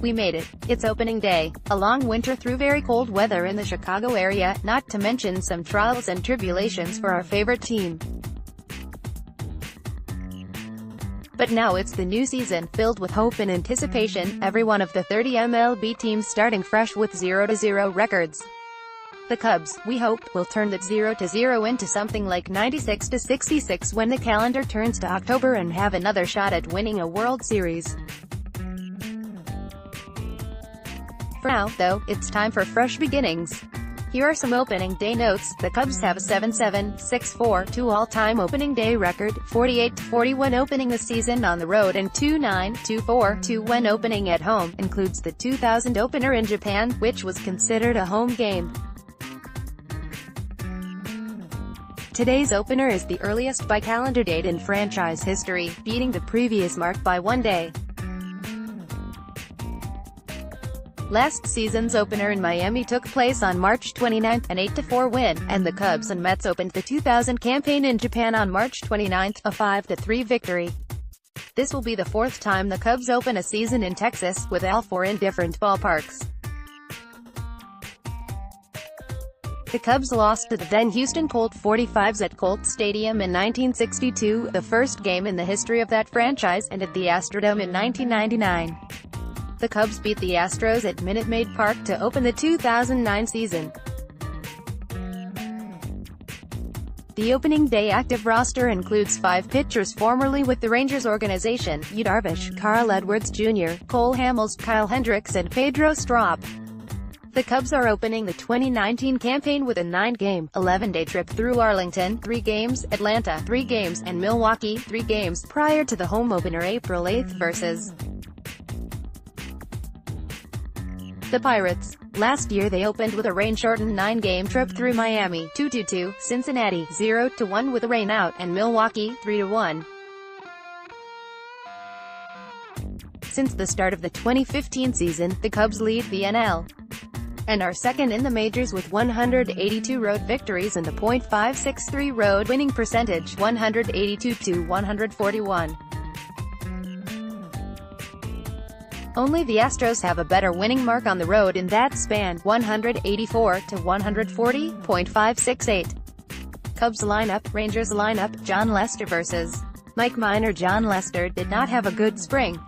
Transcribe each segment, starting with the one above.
We made it. It's opening day. A long winter through very cold weather in the Chicago area, not to mention some trials and tribulations for our favorite team. But now it's the new season, filled with hope and anticipation, every one of the 30 MLB teams starting fresh with 0-0 records. The Cubs, we hope, will turn that 0-0 into something like 96-66 when the calendar turns to October and have another shot at winning a World Series. For now, though, it's time for fresh beginnings. Here are some opening day notes. The Cubs have a 7-7, 6-4, all-time opening day record, 48-41 opening the season on the road, and 2-9, 2-4, when opening at home, includes the 2000 opener in Japan, which was considered a home game. Today's opener is the earliest by calendar date in franchise history, beating the previous mark by 1 day. Last season's opener in Miami took place on March 29, an 8-4 win, and the Cubs and Mets opened the 2000 campaign in Japan on March 29, a 5-3 victory. This will be the fourth time the Cubs open a season in Texas, with all four in different ballparks. The Cubs lost to the then Houston Colt 45s at Colt Stadium in 1962, the first game in the history of that franchise, and at the Astrodome in 1999. The Cubs beat the Astros at Minute Maid Park to open the 2009 season. The opening day active roster includes 5 pitchers formerly with the Rangers organization: Yu Darvish, Carl Edwards Jr., Cole Hamels, Kyle Hendricks, and Pedro Strop. The Cubs are opening the 2019 campaign with a 9-game, 11-day trip through Arlington, 3 games, Atlanta, 3 games, and Milwaukee, 3 games, prior to the home opener April 8 versus the Pirates. Last year they opened with a rain-shortened 9-game trip through Miami, 2-2, Cincinnati, 0-1 with a rain out, and Milwaukee, 3-1. Since the start of the 2015 season, the Cubs lead the NL and are second in the majors with 182 road victories and a .563 road winning percentage, 182-141. Only the Astros have a better winning mark on the road in that span, 184-140.568. Cubs lineup, Rangers lineup, John Lester versus Mike Minor. John Lester did not have a good spring.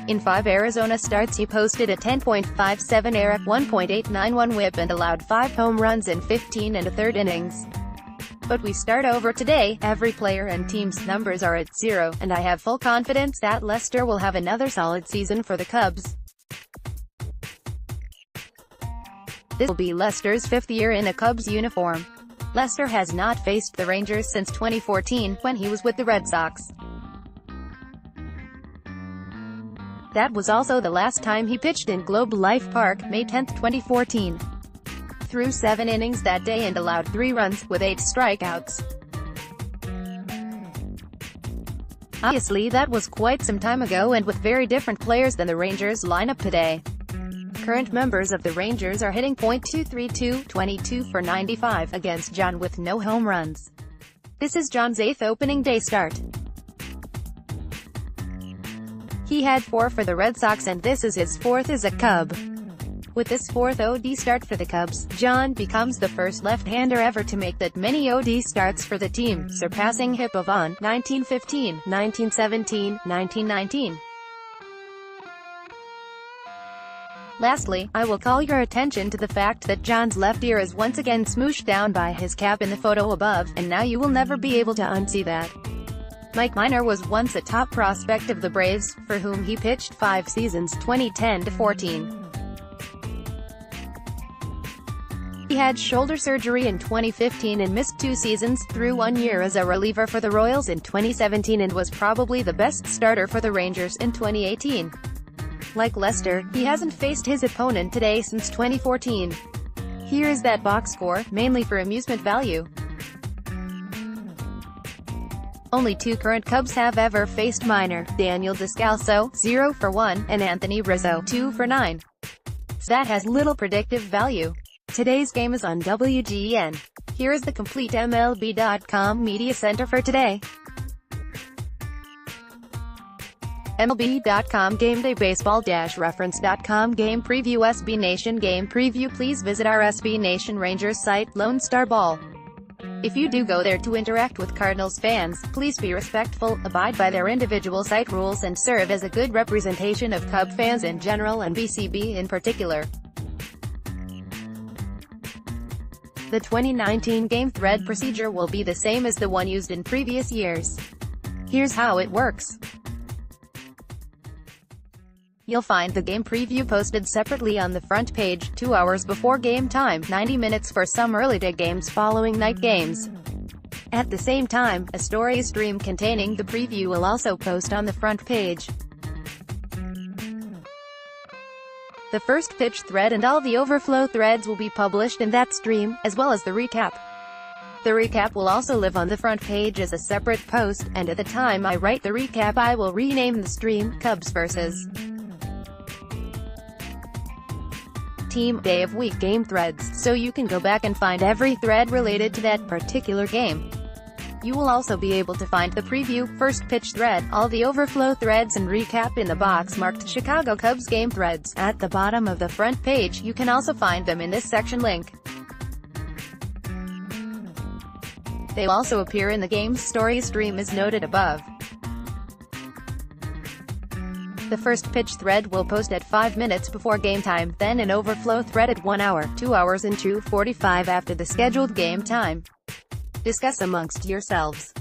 In 5 Arizona starts he posted a 10.57 ERA, 1.891 WHIP and allowed 5 home runs in 15 1/3 innings. But we start over today. Every player and team's numbers are at 0, and I have full confidence that Lester will have another solid season for the Cubs. This will be Lester's 5th year in a Cubs uniform. Lester has not faced the Rangers since 2014, when he was with the Red Sox. That was also the last time he pitched in Globe Life Park, May 10, 2014. Threw 7 innings that day and allowed 3 runs, with 8 strikeouts. Obviously that was quite some time ago and with very different players than the Rangers lineup today. Current members of the Rangers are hitting .232, 22 for 95 against John with no home runs. This is John's 8th opening day start. He had 4 for the Red Sox and this is his 4th as a Cub. With this 4th OD start for the Cubs, John becomes the first left-hander ever to make that many OD starts for the team, surpassing Hipovon, 1915, 1917, 1919. Lastly, I will call your attention to the fact that John's left ear is once again smooshed down by his cap in the photo above, and now you will never be able to unsee that. Mike Minor was once a top prospect of the Braves, for whom he pitched 5 seasons, 2010-14. He had shoulder surgery in 2015 and missed 2 seasons, through 1 year as a reliever for the Royals in 2017 and was probably the best starter for the Rangers in 2018. Like Lester, he hasn't faced his opponent today since 2014. Here is that box score, mainly for amusement value. Only 2 current Cubs have ever faced Minor: Daniel Descalso, 0 for 1, and Anthony Rizzo, 2 for 9. That has little predictive value. Today's game is on WGN. Here is the complete MLB.com media center for today. MLB.com Gameday Baseball-Reference.com Game Preview SB Nation Game Preview. Please visit our SB Nation Rangers site, Lone Star Ball. If you do go there to interact with Cardinals fans, please be respectful, abide by their individual site rules and serve as a good representation of Cub fans in general and BCB in particular. The 2019 game thread procedure will be the same as the one used in previous years. Here's how it works. You'll find the game preview posted separately on the front page, 2 hours before game time, 90 minutes for some early day games following night games. At the same time, a story stream containing the preview will also post on the front page. The first pitch thread and all the overflow threads will be published in that stream, as well as the recap. The recap will also live on the front page as a separate post, and at the time I write the recap I will rename the stream, Cubs vs. Team Day of Week Game Threads, so you can go back and find every thread related to that particular game. You will also be able to find the preview, first pitch thread, all the overflow threads and recap in the box marked Chicago Cubs Game Threads. At the bottom of the front page you can also find them in this section link. They will also appear in the game's story stream as noted above. The first pitch thread will post at 5 minutes before game time, then an overflow thread at 1 hour, 2 hours and 2:45 after the scheduled game time. Discuss amongst yourselves.